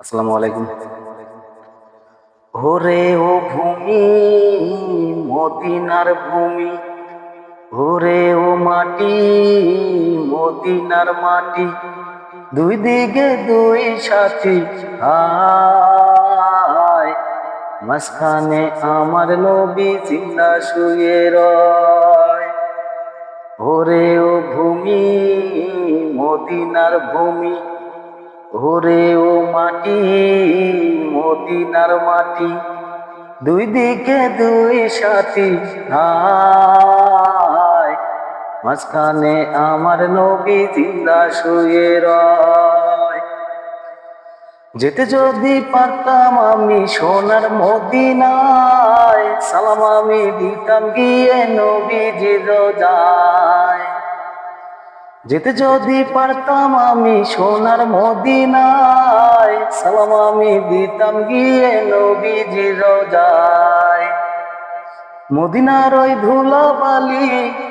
আসসালামু আলাইকুম। ওরে ও ভূমি, মদিনার ভূমি, ওরে ও মাটি, মদিনার মাটি, দুই দিকে দুই সাথী, হায় মাঝখানে আমার নবী জিন্দা শুয়ে রয়। ওরে ও ভূমি, মদিনার ভূমি, ওরে ও মাটি, মদিনার মাটি, দুই দিকে দুই সাথী, হায় মাঝখানে আমার নবী জিন্দা শুয়ে রয়। যেতে যদি পারতাম আমি সোনার মদিনায়, সালাম আমি দিতাম গিয়ে নবীজির রোজায়। যেতে যদি পারতাম আমি সোনার মদিনায়, সালাম আমি দিতাম গিয়ে নবীজির রোজায়। মদিনার ওই ধুলাবালি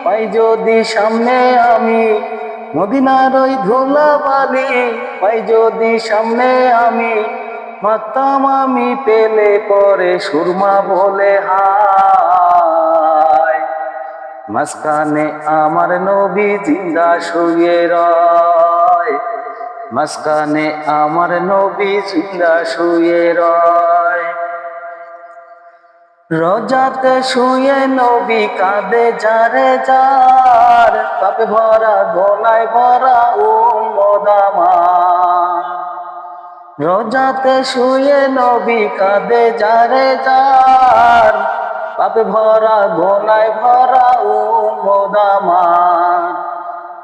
পাই যদি সামনে আমি, মদিনার ওই ধুলাবালি পাই যদি সামনে আমি, মাখতাম আমি পেলে পরে সুরমা বলে হায় মাঝখানে আমার নবী জিন্দা শুয়ে রয়। মাঝখানে আমার নবী জিন্দা শুয়ে রয়। রোজাতে শুয়ে নবী কাঁদে যারে যার, পাপে ভরা গলায় ভরা উম্মত আমার। রোজাতে শুয়ে নবী কাঁদে যারে যার, পাপে ভরা গলায় ভরা উম্মত আমার।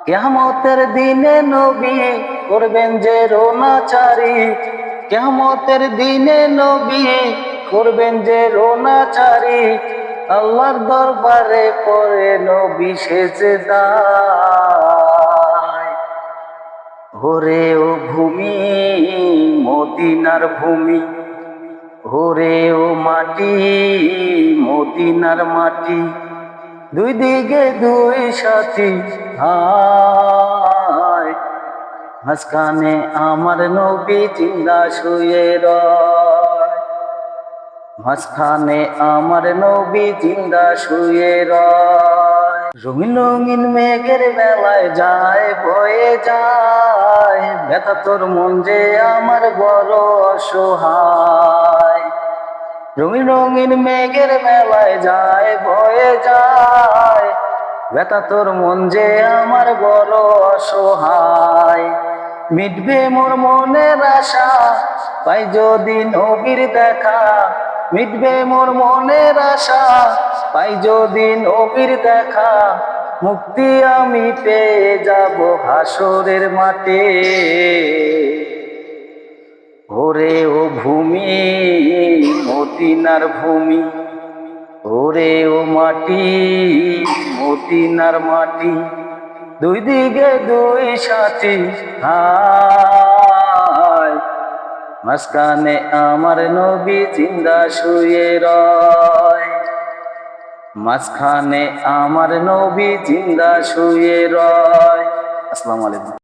কিয়ামতের দিনে নবী করবেন যে রোনাচারি, কিয়ামতের দিনে নবী করবেন যে রোনাচারি, আল্লাহর দরবারে পড়ে নবী সেজদায়। ওরে ও ভূমি, মদিনার ভূমি, ওরে ও মাটি, মদিনার মাটি, দুই দিকে দুই সাথী, হায় মাঝখানে আমার নবী জিন্দা শুয়ে রয়। মাঝখানে আমার নবী জিন্দা শুয়ে রয়। রঙিন রঙিন মেঘের বেলায় যায় বয়ে যায়, ব্যথা তোর মন যে আমার বড় অসহায়। রঙিন রঙিন মেঘের মেলায় যায় বয়ে যায়, ব্যথা তোর মন যে আমার বড় অসহায়। মিটবে মোর মনের আশা পাই যদি নবীর দেখা, মিটবে মোর মনের আশা পাই যদি নবীর দেখা, মুক্তি আমি পেয়ে যাব হাসরের মাঠে। ওরে ও ভূমি, মদিনার ভূমি, ওরে ও মাটি, মদিনার মাটি, দুই দিকে দুই সাথী, হায় মাঝখানে আমার নবী জিন্দা শুয়ে রয়। মাঝখানে আমার নবী জিন্দা শুয়ে রয়। আসসালামু আলাইকুম।